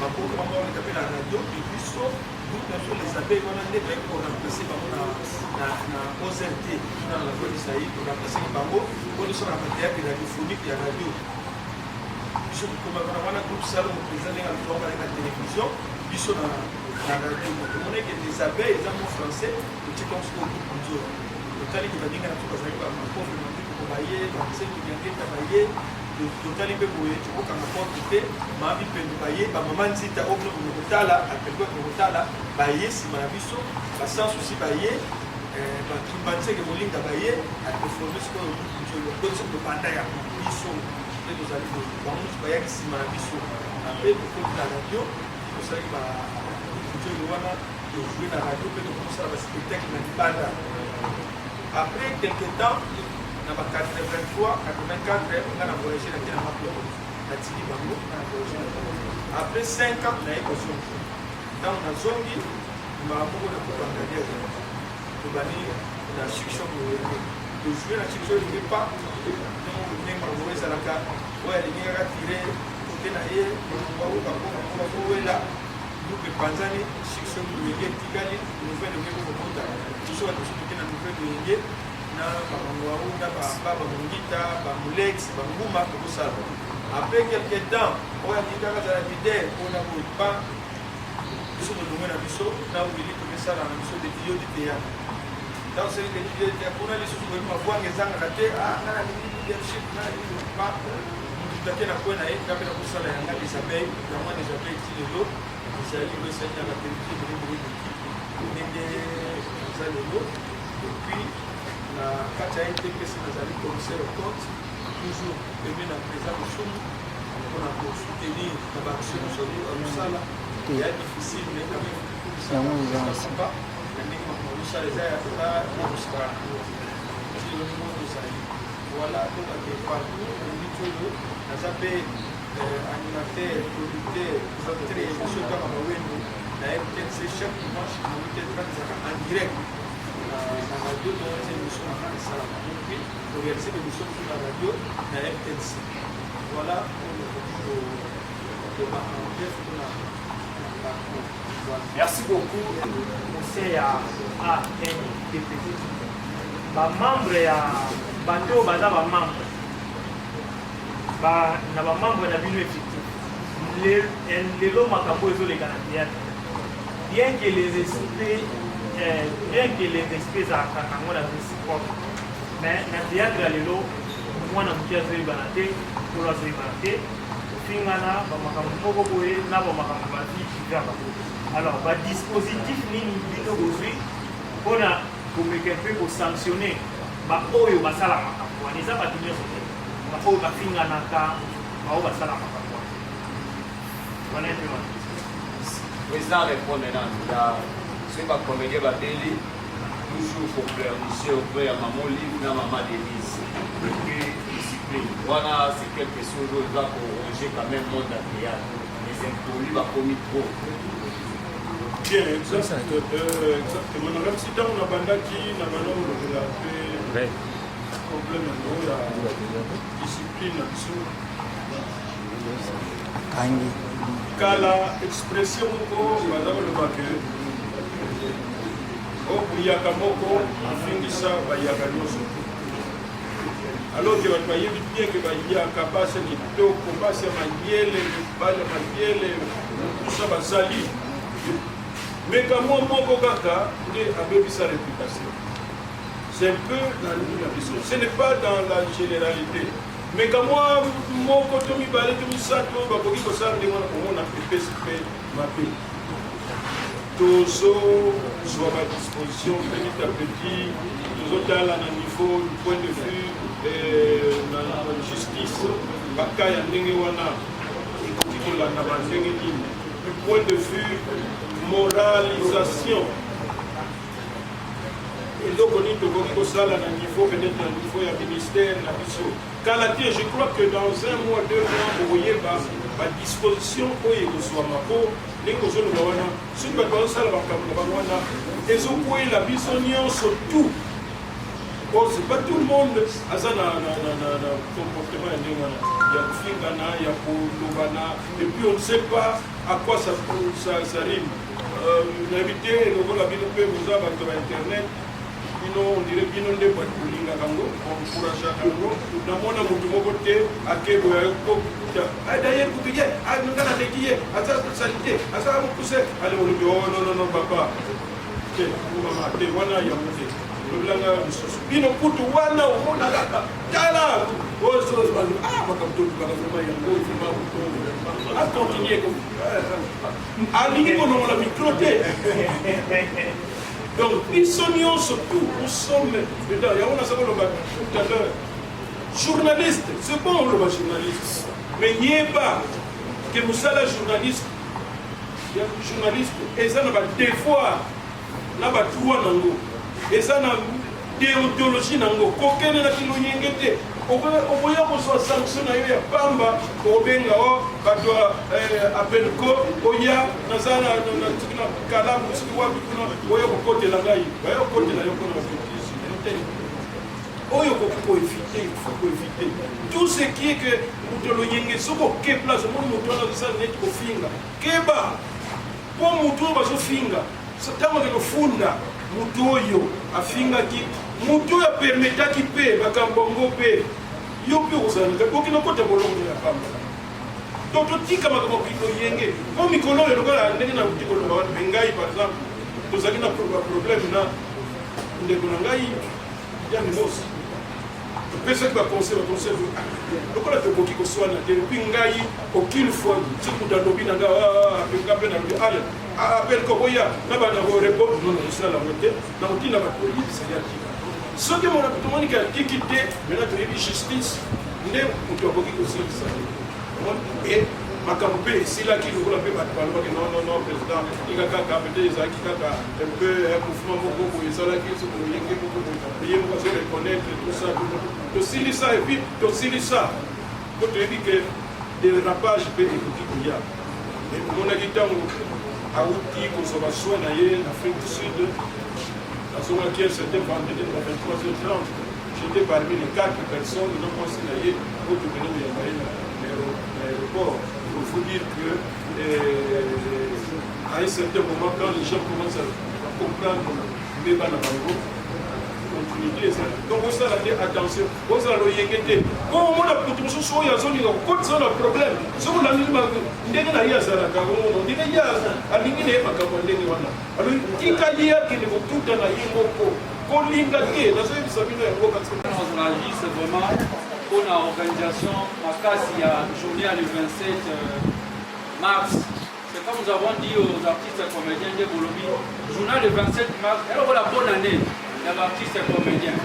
makoki bango wana etape na radio e biso groupe na biso les abeilles wana nde toyaki koremplace bango na OZRT na la polisa yi koremplaceki bango mpona biso na mateake radiophonique ya radio biso kokomaka na wana groupe salon président ndenge alobaka na télévision biso na radio tomoneke les abeilles eza mo français totika mosiko groupe nzoro totali ke baninga na to bazalaki bapauvre mandiko baye basengi yangeta baye totali mpe boye tokokanga porte te maabi pendo baye bamama nzita oyo biloko kotala apelko kotala baye nsima na biso basan susi baye bakimbaniseke molinga baye ateforme sikoyo nzolo topanda ya biso nde tozali bango nyonso bayaki nsima na biso ape tokoti na radio tosalaki nzolo wana tozwi na radio mpe tokosala baspectacle na libanda. Après quelques temps, na ba 83, 84, on a voyagé dans la Mapio, la Tili Bango, on a voyagé là. Après 5 ans, on a écouté. Dans la zone, on a beaucoup de Bangladesh. On a dit la section de jouer la section de pas. On est malheureux à la carte. Ouais, les gars tiré, côté naïe, on va là. Nous, les Panzani, section de Miguel Tigali, nous faisons le même contact. Tout ça, nous sommes dans le Miguel. Na bamwauna baba mungita bamulex banguma kosala après quelque temps oya ndikaka za vidéo on a pas biso de na biso na ubili komesala na biso de vidéo de théâtre dans ces vidéos de théâtre on a les choses vraiment voir ngezanga kate na leadership na pas ndikake na kwena kape na kusala yanga Isabelle na mwa Isabelle tilelo c'est lui qui s'est la télévision de ndenge et puis na kati ya NTPC nazali commissaire au compte toujours pembe na président mosumu mpona kosoutenir na baaction nyonso mosala ya difficile mais quand même papa na ndenge makambo mosala eza ya kosala ozali voilà donc ake parcours na miti oyo naza mpe animateur producteur présentateur ya émission kaka mawendo na RTNC chaque dimanche na 8h30 ezaka en direct na radio dans les émissions à la salle puis pour réaliser l'émission sur la radio na RTNC voilà merci beaucoup conseil ya ANDPT bamembre ya bato oyo baza bamembre na bamembre na bino effectif lelo makambo ezoleka na théâtre bien que les esprits ezalaka nango na réciproque mais na théâtre ya lelo mwana moke azoyebana te tolo azoyebana te ofingana bamakambo moko boye na bamakambo bavie privé ya bango alors badispositif nini bino bozwi mpona komeka mpe kosanctionne baoyo basala makambo wana eza bato nyonso te baoyo bafinganaka bao basala makambo wana wana mpe président répond maintenant c'est pas comédien babeli toujours pour pleurnicher auprès de maman livre na maman Denise et puis discipline voilà c'est quelque chose où il va corriger quand même monde à théâtre les impolis va commis trop bien exactement na si tant na bandaki na malongo de la paix problème ya discipline na biso kangi kala expression moko bazaba lobake okuyaka moko afingisa bayaka nyonso alors ke bato bayebi bien ke bayaka basi ya kitoko basi ya mayele mibali ya mayele tusa bazali meka mwa moko kaka nde abebisa réputation c'est un peu na ligne na biso ce n'est pas dans la généralité meka mwa moko to mibale to misato bakoki kosala ndenge wana komona epesi mpe mabe tozozwa badisposition petit à petit tozotala na niveau du point de vue na justice baka ya ndenge wana ekoki kolanda bandenge nini du point de vue moralisation eloko nini tokoki kosala na niveau peut-être na niveau ya ministère na biso kala te je crois que dans 1 mois 2 mois okoyeba badisposition oyo ekozwama po ndenge kozoloba wana soki bato bazosala makambo na bango wana ezokwela biso nyonso tout. Bon, c'est pas tout le monde a ça dans comportement et puis on ne sait pas à quoi ça rime. L'invité, nous avons internet, on dirait bien on est pas on encourage à nous. Dans mon amour, côté à Kebo, d'ailleurs, vous dites, ah, nous avons dédié à ça, salité, à ça, vous poussez. Allez, on dit, oh non, papa. Ok, maman, t'es voilà, il y a bino kutu wana umona kaka tala oso makamtoto vraiment yango vraiment a continuer comme alingi kono la micro te donc bisognon surtout nous sommes dedans ya on a ça tout à l'heure journaliste c'est bon le journaliste mais yeba que nous sommes journaliste et ça n'a pas devoir na ba droit nango et ça n'a déontologie nango kokene na kilo nyengete oboya ko so sanction na yo ya pamba obenga o batwa appel ko oya na sana na tikina kala musiki wa bikuna oya ko kote la ngai oya ko kote la yo ko na bikisi oyo ko éviter il faut éviter tout ce qui est que mutolo nyenge soko ke place mo mutolo na sana net ko finga keba po mutolo ba so finga satama ko funda mutu oyo afingaki mutu oyo apermetaki mpe bakambongo mpe yo mpe kozalaka okina kota bolongo ya pamba donc totika makambo kino yenge po mikolo oyo lokola ndenge na kuti koloba wana mpe ngai par exemple tozalaki na problème na ndeko na ngai ya mimosi topesaki baconseil lokola tokoki koswana te epuis ngai aucune fois tikuta lobi na nga mpe na lobi ale appel ko boya na bana ko report non ça la montée na motina ba police ya ki ce que mon appartement qui a quitté maintenant de justice ne on doit beaucoup aussi ça et makambe si là qui nous la paix parler que non président il a kaka peut-être ça qui kaka un peu un mouvement beaucoup et ça là qui se pour yenge beaucoup et on va se reconnaître tout ça to sili ça et puis to sili ça pour te dire que des rapages peut écouter qu'il y a et mon habitant Aouti, consommation en Afrique du Sud, la zone qui c'était vendredi à 23h30. J'étais parmi les 4 personnes qui ont consigné pour venir l'aéroport. Il faut dire que à un certain moment, quand les gens commencent à comprendre le débat dans le continuité, donc vous allez attention, vous allez y être. Quand on a pour tout ce soit, il y a un problème. Si vous l'avez dit, ndenge na yasa na kago ndenge yasa alingi ne makambo ndenge wana alors kikali yake ni kututa na yingoko kolinga ke na so bisabino ya ngoka on agisse vraiment pour la organisation makasi ya journée le 27 mars. C'est comme nous avons dit aux artistes et comédiens de Bolobi, journée le 27 mars, elle aura la bonne année des artistes et comédiens.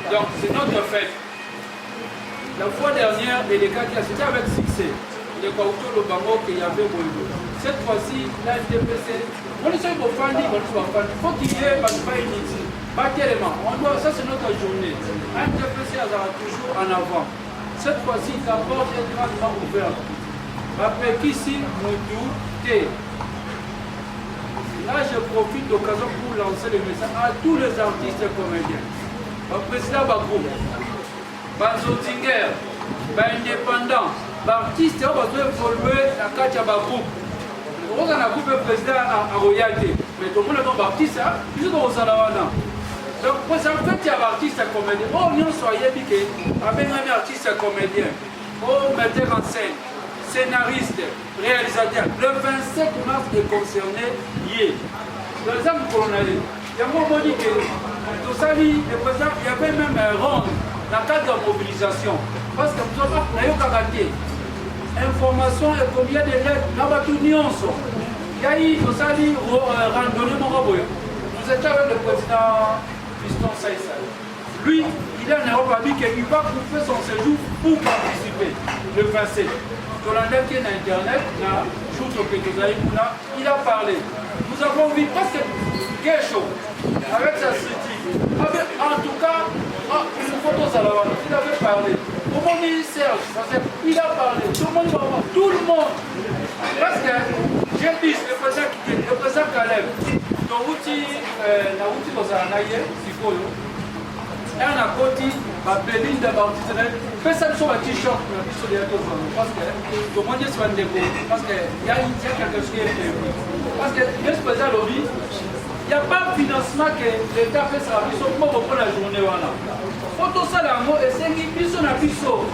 Donc c'est notre fête. La fois dernière, les cas qui a c'était avec succès. Le Kauto le Bango qu'il y avait Boyo. Cette fois-ci, la FDPC, on est sur le Fandi, on est sur le Fandi. Il faut qu'il y ait pas inutile. Pas tellement. Ça c'est notre journée. La FDPC sera toujours en avant. Cette fois-ci, la porte est grandement ouverte. Après qu'ici, Moutou, T. Là, je profite de l'occasion pour lancer le message à tous les artistes et comédiens. Le président Bakou, Banzotinger, indépendant, l'artiste a besoin d'évoluer la carte à Bakou. On a un groupe président à royauté, mais tout le monde est artiste, ils sont aux Alawana. Donc, pour ça, en fait, il y a artiste et comédien. Oh, nous soyez piqués, avec un artiste et comédien, oh, metteur en scène, scénariste, réalisateur. Le 27 mars est concerné hier. Par exemple, il y a un moment dit que tout ça, il y avait même un rond dans le cadre de la mobilisation. Parce que nous avons garanti information et combien de lettres dans la nuance. Il y a eu tout ça, randonnée mon robot. Nous étions avec le président Piston Saïsal. Lui, il est en Europe, il dit qu'il va couper son séjour pour participer le 27. Dans la net qui est sur Internet, il a parlé. Nous avons vu parce que quelque chose avec sa critique. En tout cas, une photo Salawan, il avait parlé. Comment il Serge, il a parlé. Tout le monde va voir. Tout le monde. Parce que j'ai dit, le président Kalem, nauti kozala na ye sikoyo ere na koti babelinda baartisanel pesa biso bat-shirt na biso deya tozwano parce que tomoni esi bandeko parce que ya quelque chose qui est prévu parce que yesu président alobi ya pas financement que l'état apesaka biso moko mpo na journée wana po tosala yango esengi biso na biso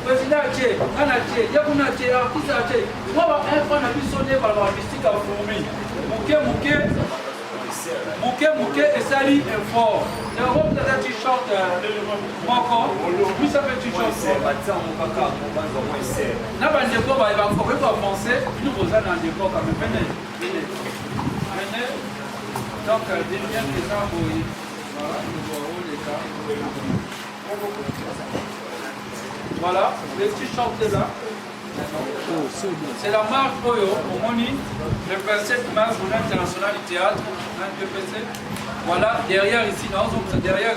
président atie ngana atie ye kuna atie artiste atie mwa bainfra na biso nde balobaka mystique ya fourmi moke esali effort yango tata t-shirt moko bisa mpe t-shirt na bandeko bakoki koavanse bino boza na ndeko kame pene donc deuxième eza boye voilà les t-shirts là. C'est la marque Oyo, Omoni, le 27 mars, Journée internationale du théâtre, voilà, derrière ici, non, derrière